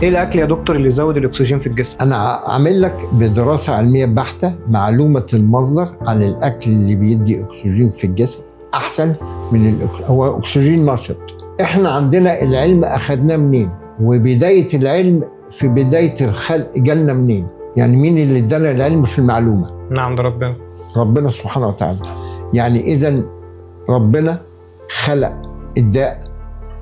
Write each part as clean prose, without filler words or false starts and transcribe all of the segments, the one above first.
ايه الاكل يا دكتور اللي يزود الاكسجين في الجسم؟ انا عامل لك بدراسه علميه بحته معلومه المصدر عن الاكل اللي بيدي اكسجين في الجسم احسن من هو اكسجين نشط. احنا عندنا العلم اخذناه منين؟ وبدايه العلم في بدايه الخلق جالنا منين؟ يعني مين اللي ادانا العلم في المعلومه؟ نعم، ده ربنا. ربنا سبحانه وتعالى. يعني اذا ربنا خلق الداء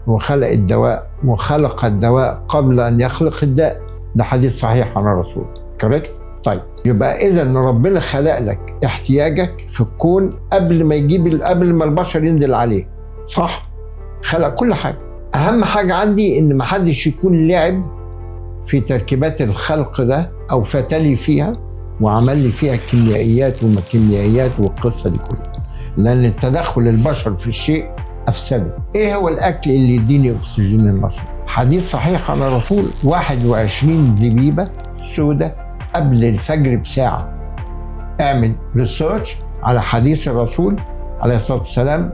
وخلق الدواء وخلق الدواء قبل ان يخلق الداء. ده حديث صحيح عن الرسول. كوريكت؟ طيب يبقى اذا ربنا خلق لك احتياجك في الكون قبل ما البشر ينزل عليه. صح؟ خلق كل حاجه. اهم حاجه عندي ان ما حدش يكون لعب في تركيبات الخلق ده او فتلي فيها وعمل لي فيها كيميائيات وما كيميائيات والقصه دي كلها، لان تدخل البشر في الشيء افسده. ايه هو الاكل اللي يديني اكسجين النشط؟ حديث صحيح عن الرسول: 21 زبيبه سودة قبل الفجر بساعه. اعمل ريسيرش على حديث الرسول عليه الصلاه والسلام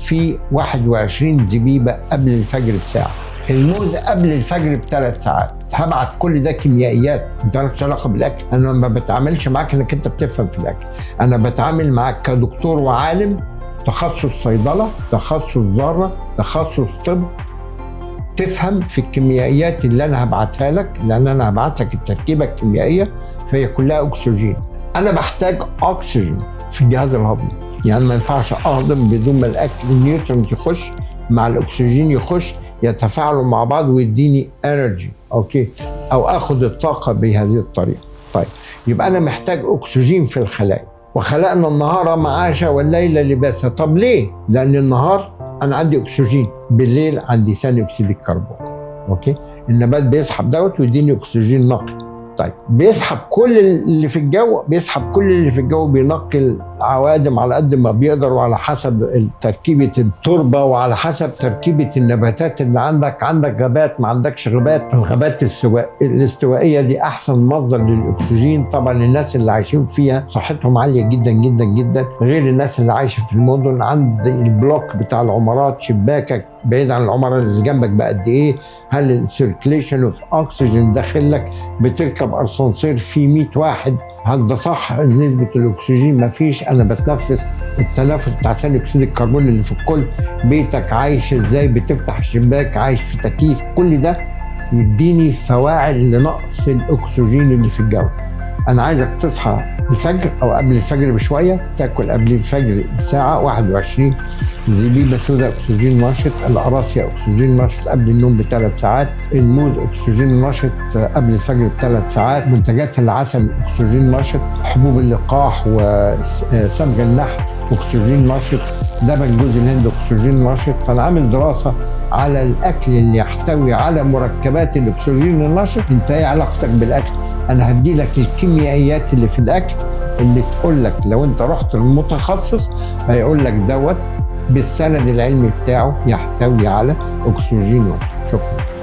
في 21 زبيبه قبل الفجر بساعه. الموز قبل الفجر ب3 ساعات. هبعت كل ده كيميائيات، انت مالكش علاقه بالاكل. انا ما بتعاملش معاك انك انت بتفهم في الاكل، انا بتعامل معاك كدكتور وعالم، تخصص صيدله، تخصص ذره، تخصص طب، تفهم في الكيميائيات اللي انا هبعتها لك، لان انا هبعت لك التركيبه الكيميائيه فهي كلها اكسجين. انا بحتاج اكسجين في الجهاز الهضمي، يعني ما ينفعش اهضم بدون ما الاكل النيوترون يخش مع الاكسجين يخش يتفاعلوا مع بعض ويديني انرجي، اوكي، او اخد الطاقه بهذه الطريقه. طيب يبقى انا محتاج اكسجين في الخلايا. وخلقنا النهار معاشا والليل لباسا. طب ليه؟ لان النهار انا عندي اكسجين، بالليل عندي ثاني اكسيد الكربون. اوكي، النبات بيسحب دوت ويديني اكسجين نقي. طيب بيسحب كل اللي في الجو، بينقي العوادم على قد ما بيقدر، وعلى حسب تركيبه التربه وعلى حسب تركيبه النباتات اللي عندك غابات ما عندكش غابات. الغابات الاستوائيه دي احسن مصدر للاكسجين. طبعا الناس اللي عايشين فيها صحتهم عاليه جدا جدا جدا، غير الناس اللي عايشه في المدن. عند البلوك بتاع العمارات شباكك بعيد عن العمارة اللي جنبك بقد ايه، هل السيركليشن اوف اكسجين داخل لك، بتركب اسانسير فيه 100 واحد، هل ده صح؟ نسبة الاكسجين ما فيش. انا بتنفس التنفس بتاع ثاني اكسيد الكربون اللي في الكل. بيتك عايش ازاي؟ بتفتح الشباك، عايش في تكييف، كل ده يديني فواعل لنقص الاكسجين اللي في الجو. انا عايزك تصحى الفجر او قبل الفجر بشويه، تاكل قبل الفجر بساعه 21 زبيبه سوداء اكسجين نشط، القراصية اكسجين نشط قبل النوم ب3 ساعات، الموز اكسجين نشط قبل الفجر ب3 ساعات، منتجات العسل اكسجين نشط، حبوب اللقاح وصبغ النحل اكسجين نشط، لبن جوز الهند اكسجين نشط. فانا عامل دراسه على الاكل اللي يحتوي على مركبات الاكسجين النشط. انت ايه علاقتك بالاكل؟ انا هدي لك الكيميائيات اللي في الاكل اللي تقول لك لو انت رحت للمتخصص هيقول لك دوت بالسند العلمي بتاعه يحتوي على اكسجين نشط. شكرا.